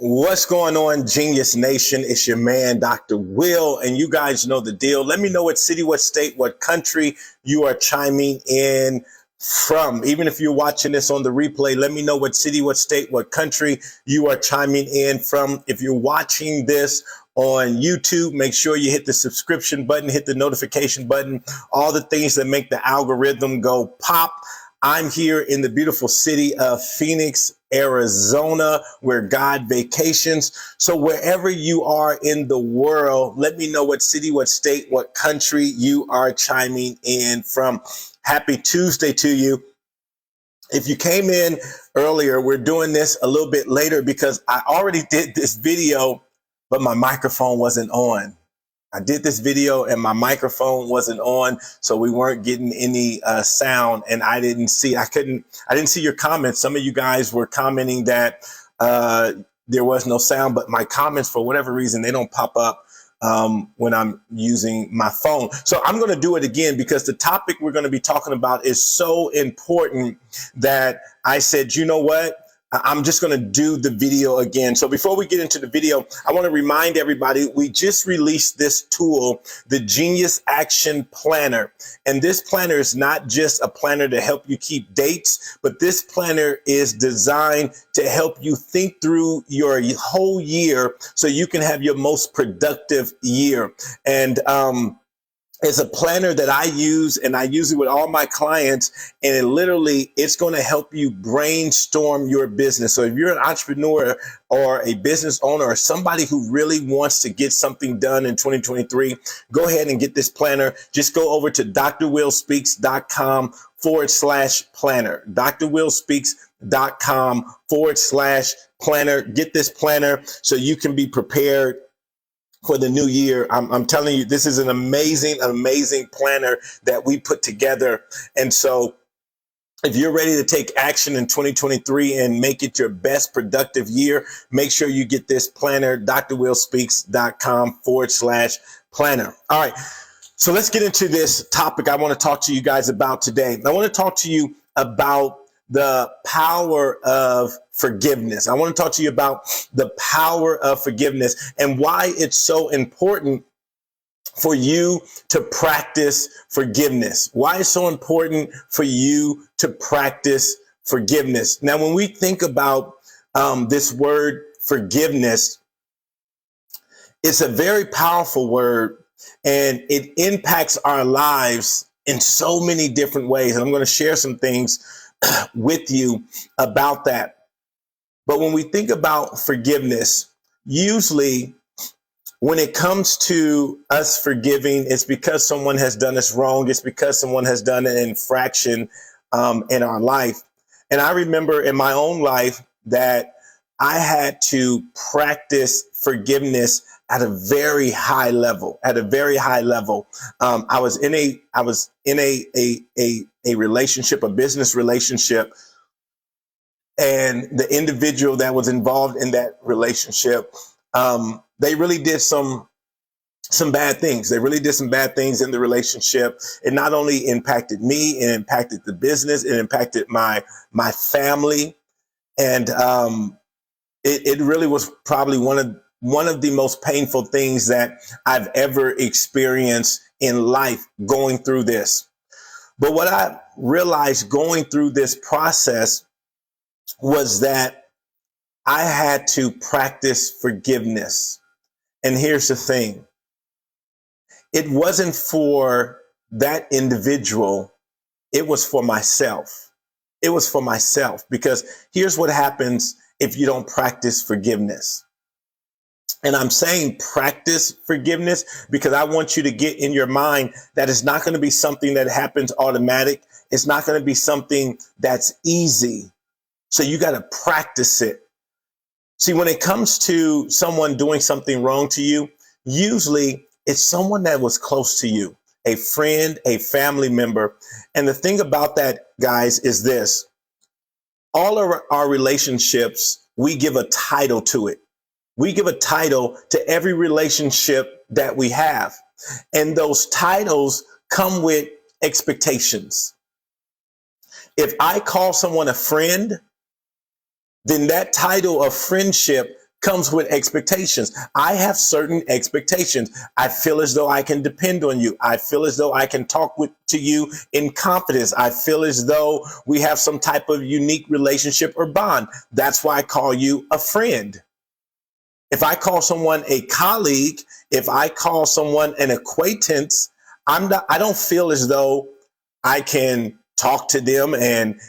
What's going on, Genius Nation? It's your man, Dr. Will, and you guys know the deal. Let me know what city, what state, what country you are chiming in from. Even if you're watching this on the replay, let me know what city, what state, what country you are chiming in from. If you're watching this on YouTube, make sure you hit the subscription button, hit the notification button, all the things that make the algorithm go pop. I'm here in the beautiful city of Phoenix, Arizona, where God vacations. So wherever you are in the world, let me know what city, what state, what country you are chiming in from. Happy Tuesday to you. If you came in earlier, we're doing this a little bit later because I already did this video, but my microphone wasn't on. I did this video and my microphone wasn't on, so we weren't getting any sound, and I didn't see your comments. Some of you guys were commenting that there was no sound, but my comments, for whatever reason, they don't pop up when I'm using my phone. So I'm going to do it again because the topic we're going to be talking about is so important that I said, you know what? I'm just going to do the video again. So before we get into the video, I want to remind everybody, we just released this tool, the Genius Action Planner. And this planner is not just a planner to help you keep dates, but this planner is designed to help you think through your whole year so you can have your most productive year. And it's a planner that I use, and I use it with all my clients, and it's going to help you brainstorm your business. So if you're an entrepreneur or a business owner or somebody who really wants to get something done in 2023, go ahead and get this planner. Just go over to drwillspeaks.com/planner, drwillspeaks.com/planner. Get this planner so you can be prepared for the new year. I'm telling you, this is an amazing planner that we put together. And so if you're ready to take action in 2023 and make it your best productive year, make sure you get this planner, drwillspeaks.com/planner. All right. So let's get into this topic I want to talk to you guys about today. I want to talk to you about the power of forgiveness. I want to talk to you about the power of forgiveness and why it's so important for you to practice forgiveness. Why it's so important for you to practice forgiveness. Now, when we think about this word forgiveness, it's a very powerful word, and it impacts our lives in so many different ways. And I'm going to share some things with you about that. But when we think about forgiveness, usually when it comes to us forgiving, it's because someone has done us wrong. It's because someone has done an infraction in our life. And I remember in my own life that I had to practice forgiveness at a very high level. I was in a relationship, a business relationship, and the individual that was involved in that relationship, they really did some bad things. They really did some bad things in the relationship. It not only impacted me, it impacted the business, it impacted my family, and it really was probably one of the most painful things that I've ever experienced in life, going through this. But what I realized going through this process was that I had to practice forgiveness. And here's the thing. It wasn't for that individual. It was for myself. It was for myself, because here's what happens if you don't practice forgiveness. And I'm saying practice forgiveness because I want you to get in your mind that it's not going to be something that happens automatic. It's not going to be something that's easy. So you got to practice it. See, when it comes to someone doing something wrong to you, usually it's someone that was close to you, a friend, a family member. And the thing about that, guys, is this. All of our relationships, we give a title to it. We give a title to every relationship that we have. And those titles come with expectations. If I call someone a friend, then that title of friendship comes with expectations. I have certain expectations. I feel as though I can depend on you. I feel as though I can talk to you in confidence. I feel as though we have some type of unique relationship or bond. That's why I call you a friend. If I call someone a colleague, if I call someone an acquaintance, I don't feel as though I can talk to them and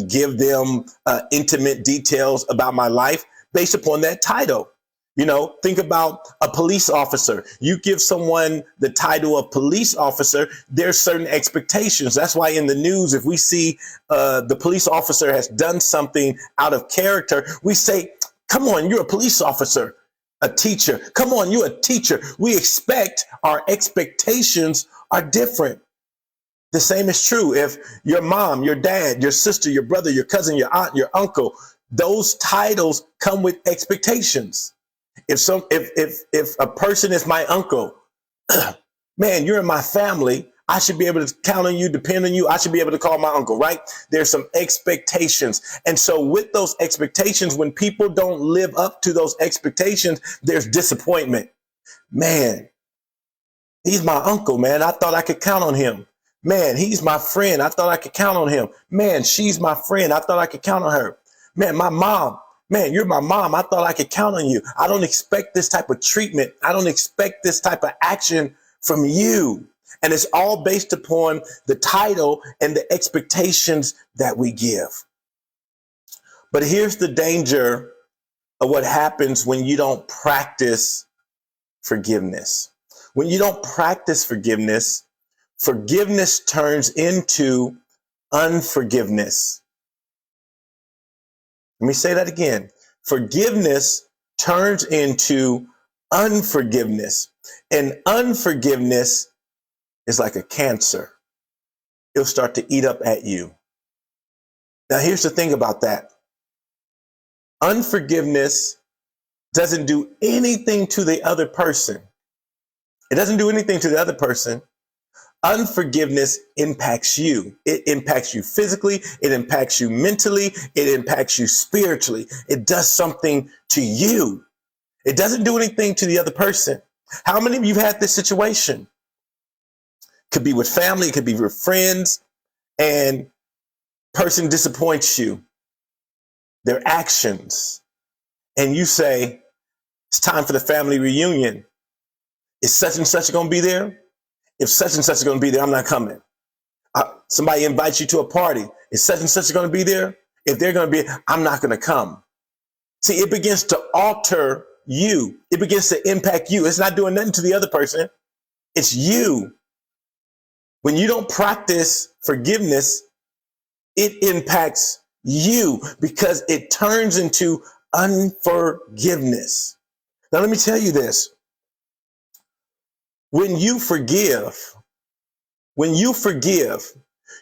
give them intimate details about my life based upon that title. You know, think about a police officer. You give someone the title of police officer, there's certain expectations. That's why in the news, if we see the police officer has done something out of character, we say, come on, you're a police officer. A teacher, come on, you're a teacher. We expect, our expectations are different. The same is true if your mom, your dad, your sister, your brother, your cousin, your aunt, your uncle, those titles come with expectations. If a person is my uncle, man, you're in my family. I should be able to count on you, depend on you. I should be able to call my uncle, right? There's some expectations. And so with those expectations, when people don't live up to those expectations, there's disappointment. Man, he's my uncle, man. I thought I could count on him. Man, he's my friend. I thought I could count on him. Man, she's my friend. I thought I could count on her. Man, my mom. Man, you're my mom. I thought I could count on you. I don't expect this type of treatment. I don't expect this type of action from you. And it's all based upon the title and the expectations that we give. But here's the danger of what happens when you don't practice forgiveness. When you don't practice forgiveness, forgiveness turns into unforgiveness. Let me say that again. Forgiveness turns into unforgiveness. And unforgiveness is like a cancer. It'll start to eat up at you. Now, here's the thing about that. Unforgiveness doesn't do anything to the other person. It doesn't do anything to the other person. Unforgiveness impacts you. It impacts you physically. It impacts you mentally. It impacts you spiritually. It does something to you. It doesn't do anything to the other person. How many of you had this situation? Could be with family. It could be with friends. And person disappoints you. Their actions. And you say, it's time for the family reunion. Is such and such going to be there? If such and such is going to be there, I'm not coming. Somebody invites you to a party. Is such and such going to be there? If they're going to be, I'm not going to come. See, it begins to alter you. It begins to impact you. It's not doing nothing to the other person. It's you. When you don't practice forgiveness, it impacts you because it turns into unforgiveness. Now, let me tell you this. When you forgive,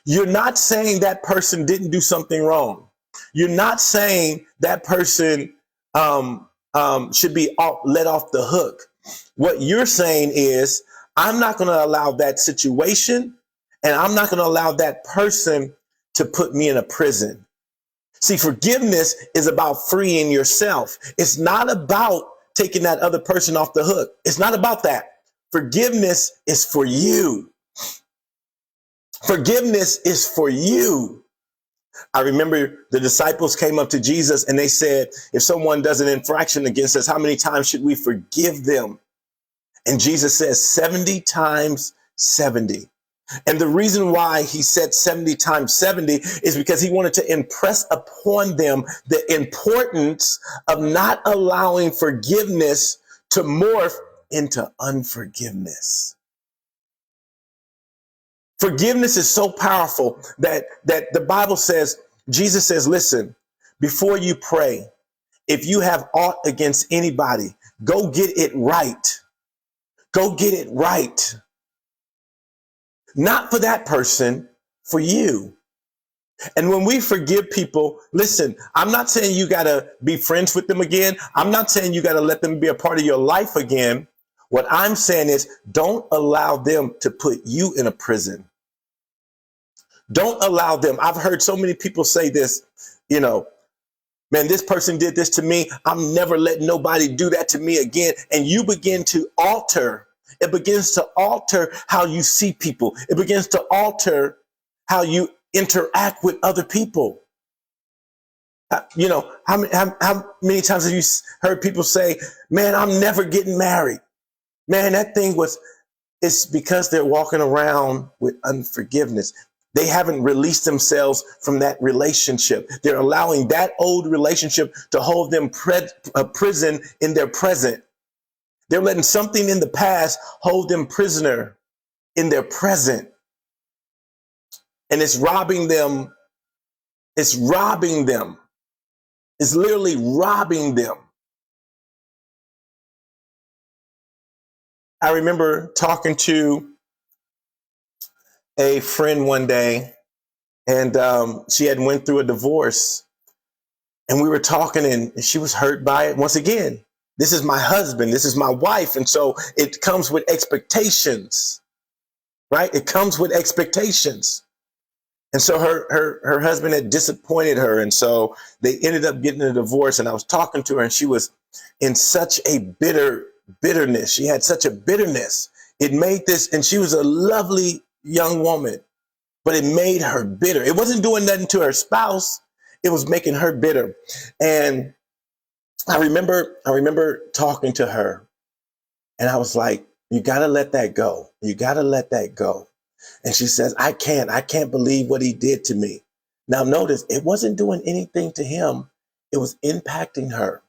you're not saying that person didn't do something wrong. You're not saying that person should be let off the hook. What you're saying is, I'm not going to allow that situation, and I'm not going to allow that person to put me in a prison. See, forgiveness is about freeing yourself. It's not about taking that other person off the hook. It's not about that. Forgiveness is for you. Forgiveness is for you. I remember the disciples came up to Jesus and they said, if someone does an infraction against us, how many times should we forgive them? And Jesus says 70 times 70. And the reason why he said 70 times 70 is because he wanted to impress upon them the importance of not allowing forgiveness to morph into unforgiveness. Forgiveness is so powerful that the Bible says, Jesus says, listen, before you pray, if you have aught against anybody, go get it right. Go get it right. Not for that person, for you. And when we forgive people, listen, I'm not saying you got to be friends with them again. I'm not saying you got to let them be a part of your life again. What I'm saying is don't allow them to put you in a prison. Don't allow them. I've heard so many people say this, Man, this person did this to me. I'm never letting nobody do that to me again. And you begin to alter. It begins to alter how you see people. It begins to alter how you interact with other people. You know, how many times have you heard people say, man, I'm never getting married? Man, that thing was, it's because they're walking around with unforgiveness. They haven't released themselves from that relationship. They're allowing that old relationship to hold them a prison in their present. They're letting something in the past hold them prisoner in their present. And it's robbing them. It's robbing them. It's literally robbing them. I remember talking to a friend one day, and she had went through a divorce, and we were talking, and she was hurt by it. Once again, this is my husband, this is my wife, and so it comes with expectations, right? It comes with expectations. And so her husband had disappointed her, and so they ended up getting a divorce. And I was talking to her, and she was in such a bitterness. She had such a bitterness. It made this, and she was a lovely young woman, but it made her bitter. It wasn't doing nothing to her spouse. It was making her bitter. And I remember talking to her, and I was like, you got to let that go. You got to let that go. And she says, I can't believe what he did to me. Now notice, it wasn't doing anything to him. It was impacting her.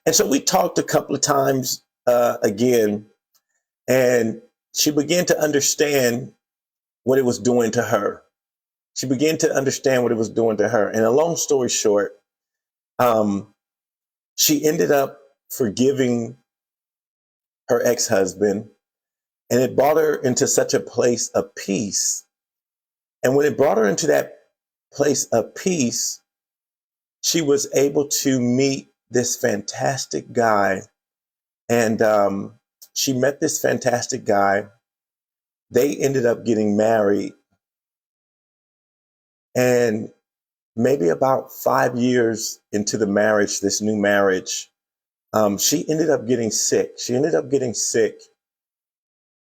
And so we talked a couple of times again, and she began to understand what it was doing to her. She began to understand what it was doing to her. And a long story short, she ended up forgiving her ex-husband, and it brought her into such a place of peace. And when it brought her into that place of peace, she was able to meet this fantastic guy. And she met this fantastic guy. They ended up getting married. And maybe about 5 years into the marriage, this new marriage, she ended up getting sick.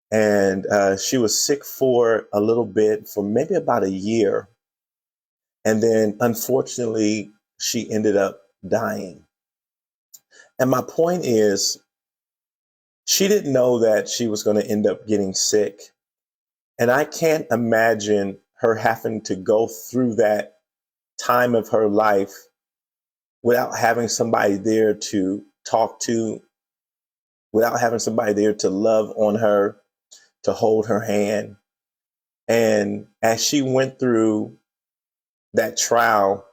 And she was sick for a little bit, for maybe about a year. And then, unfortunately, she ended up dying. And my point is, she didn't know that she was going to end up getting sick. And I can't imagine her having to go through that time of her life without having somebody there to talk to, without having somebody there to love on her, to hold her hand. And as she went through that trial,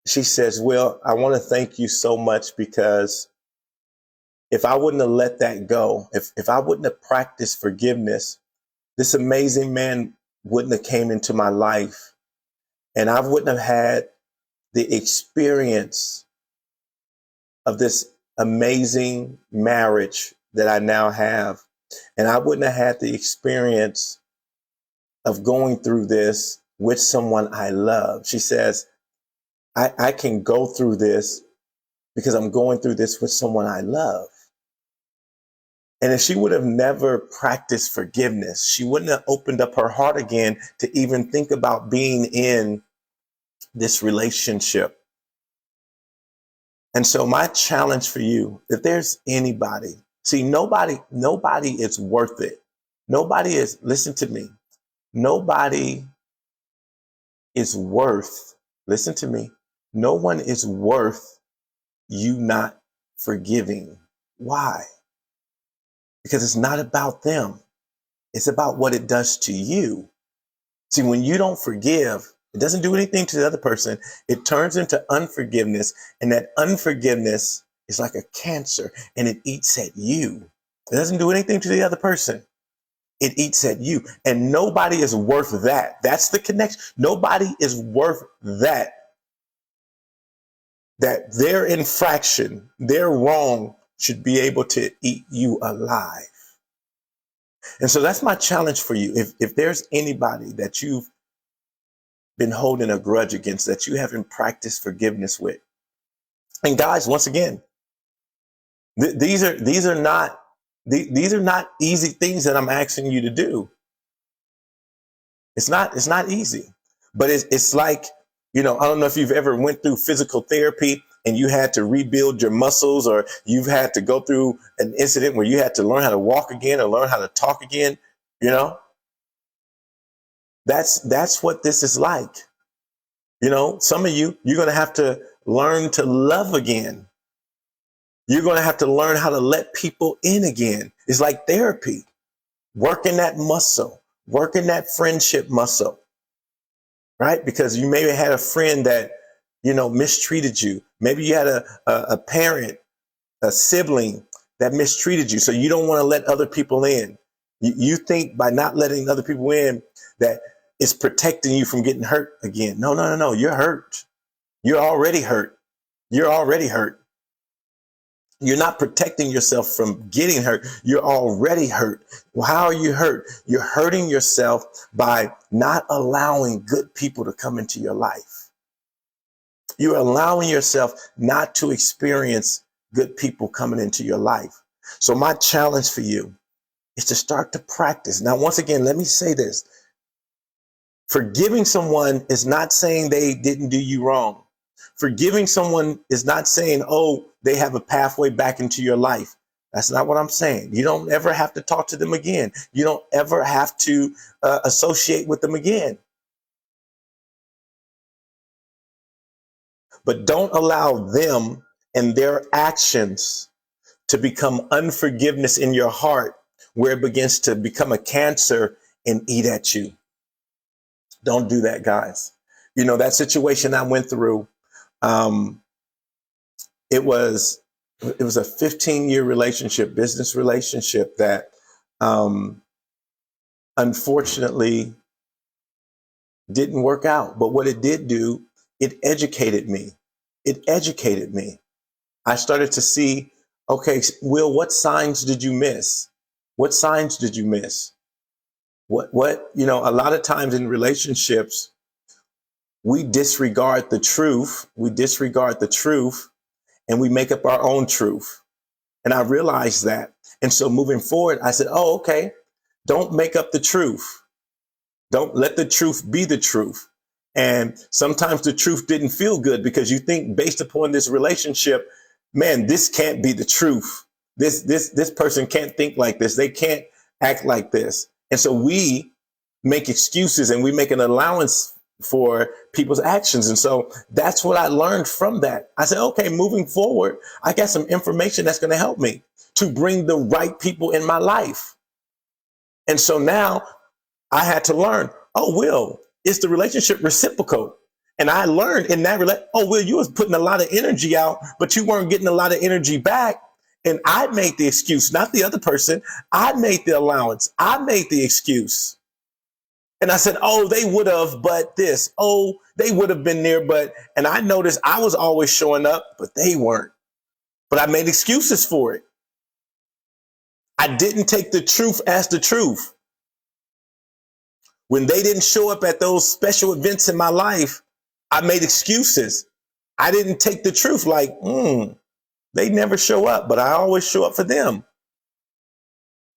she says, Will, I want to thank you so much, because if I wouldn't have let that go, if I wouldn't have practiced forgiveness, this amazing man wouldn't have came into my life, and I wouldn't have had the experience of this amazing marriage that I now have. And I wouldn't have had the experience of going through this with someone I love. She says, I can go through this because I'm going through this with someone I love. And if she would have never practiced forgiveness, she wouldn't have opened up her heart again to even think about being in this relationship. And so my challenge for you, if there's anybody, see, nobody is worth it. Nobody is, listen to me, nobody is worth, listen to me, no one is worth you not forgiving. Why? Because it's not about them. It's about what it does to you. See, when you don't forgive, it doesn't do anything to the other person. It turns into unforgiveness. And that unforgiveness is like a cancer, and it eats at you. It doesn't do anything to the other person. It eats at you. And nobody is worth that. That's the connection. Nobody is worth that. That their infraction, their wrong, should be able to eat you alive. And so that's my challenge for you. If there's anybody that you've been holding a grudge against, that you haven't practiced forgiveness with. And guys, once again, these are not easy things that I'm asking you to do. It's not easy, but it's like, I don't know if you've ever went through physical therapy and you had to rebuild your muscles, or you've had to go through an incident where you had to learn how to walk again or learn how to talk again. That's what this is like. Some of you're going to have to learn to love again. You're going to have to learn how to let people in again. It's like therapy, working that muscle, working that friendship muscle, right? Because you maybe had a friend that, mistreated you. Maybe you had a parent, a sibling that mistreated you. So you don't want to let other people in. You think by not letting other people in that it's protecting you from getting hurt again. No. You're hurt. You're already hurt. You're already hurt. You're not protecting yourself from getting hurt. You're already hurt. Well, how are you hurt? You're hurting yourself by not allowing good people to come into your life. You're allowing yourself not to experience good people coming into your life. So my challenge for you is to start to practice. Now, once again, let me say this. Forgiving someone is not saying they didn't do you wrong. Forgiving someone is not saying, oh, they have a pathway back into your life. That's not what I'm saying. You don't ever have to talk to them again. You don't ever have to associate with them again. But don't allow them and their actions to become unforgiveness in your heart, where it begins to become a cancer and eat at you. Don't do that, guys. That situation I went through, it was a 15-year relationship, business relationship that unfortunately didn't work out. But what it did do, it educated me. It educated me. I started to see, okay, Will, what signs did you miss? What signs did you miss? A lot of times in relationships, we disregard the truth. And we make up our own truth. And I realized that. And so moving forward, I said, oh, okay, don't make up the truth. Don't let the truth be the truth. And sometimes the truth didn't feel good because you think based upon this relationship, man, this can't be the truth. This person can't think like this. They can't act like this. And so we make excuses and we make an allowance for people's actions. And so that's what I learned from that. I said, okay, moving forward, I got some information that's going to help me to bring the right people in my life. And so now I had to learn, oh, Will, is the relationship reciprocal? And I learned in that Will, you was putting a lot of energy out, but you weren't getting a lot of energy back. And I made the excuse, not the other person. I made the allowance. I made the excuse. And I said, oh, they would have, but this, oh, they would have been there. And I noticed I was always showing up, but they weren't. But I made excuses for it. I didn't take the truth as the truth. When they didn't show up at those special events in my life, I made excuses. I didn't take the truth like, they never show up, but I always show up for them.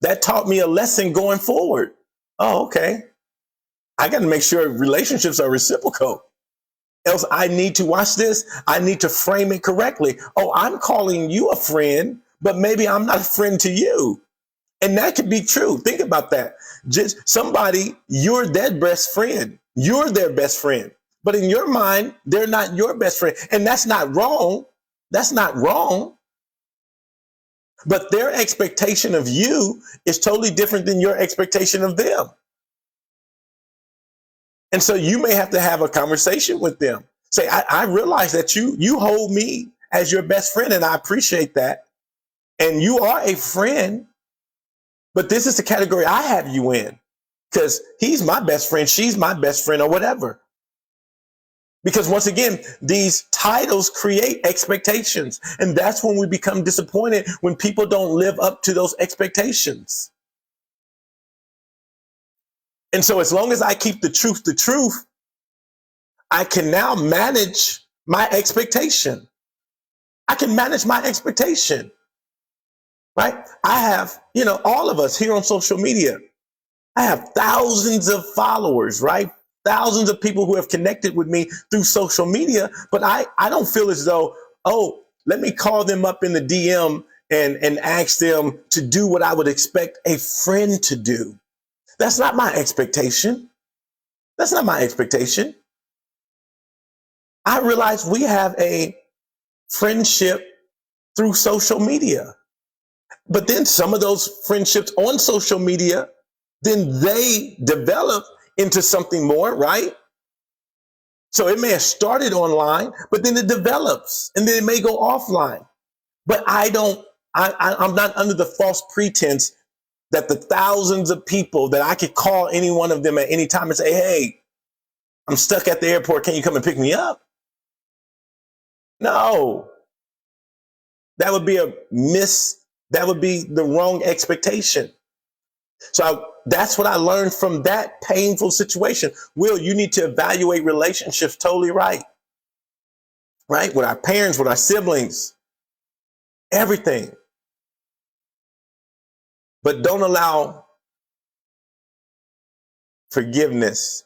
That taught me a lesson going forward. Oh, okay. I got to make sure relationships are reciprocal. Else I need to watch this. I need to frame it correctly. Oh, I'm calling you a friend, but maybe I'm not a friend to you. And that could be true. Think about that. Just somebody, you're their best friend. You're their best friend. But in your mind, they're not your best friend. And that's not wrong. That's not wrong. But their expectation of you is totally different than your expectation of them. And so you may have to have a conversation with them. Say, I realize that you hold me as your best friend, and I appreciate that. And you are a friend, but this is the category I have you in, because he's my best friend, she's my best friend, or whatever. Because once again, these titles create expectations. And that's when we become disappointed, when people don't live up to those expectations. And so as long as I keep the truth, I can now manage my expectation. I can manage my expectation, right? I have, all of us here on social media, I have thousands of followers, right? Thousands of people who have connected with me through social media, but I don't feel as though, oh, let me call them up in the DM and ask them to do what I would expect a friend to do. That's not my expectation. That's not my expectation. I realize we have a friendship through social media. But then some of those friendships on social media, then they develop into something more, right? So it may have started online, but then it develops and then it may go offline. But I'm not under the false pretense that the thousands of people that I could call any one of them at any time and say, hey, I'm stuck at the airport. Can you come and pick me up? No, that would be that would be the wrong expectation. So that's what I learned from that painful situation. Will, you need to evaluate relationships totally right. Right? With our parents, with our siblings, everything. But don't allow forgiveness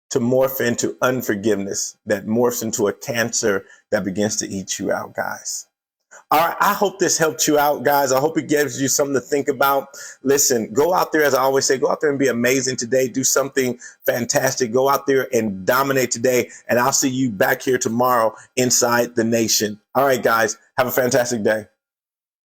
to morph into unforgiveness that morphs into a cancer that begins to eat you out, guys. All right, I hope this helped you out, guys. I hope it gives you something to think about. Listen, go out there, as I always say, go out there and be amazing today. Do something fantastic. Go out there and dominate today. And I'll see you back here tomorrow inside the nation. All right, guys, have a fantastic day.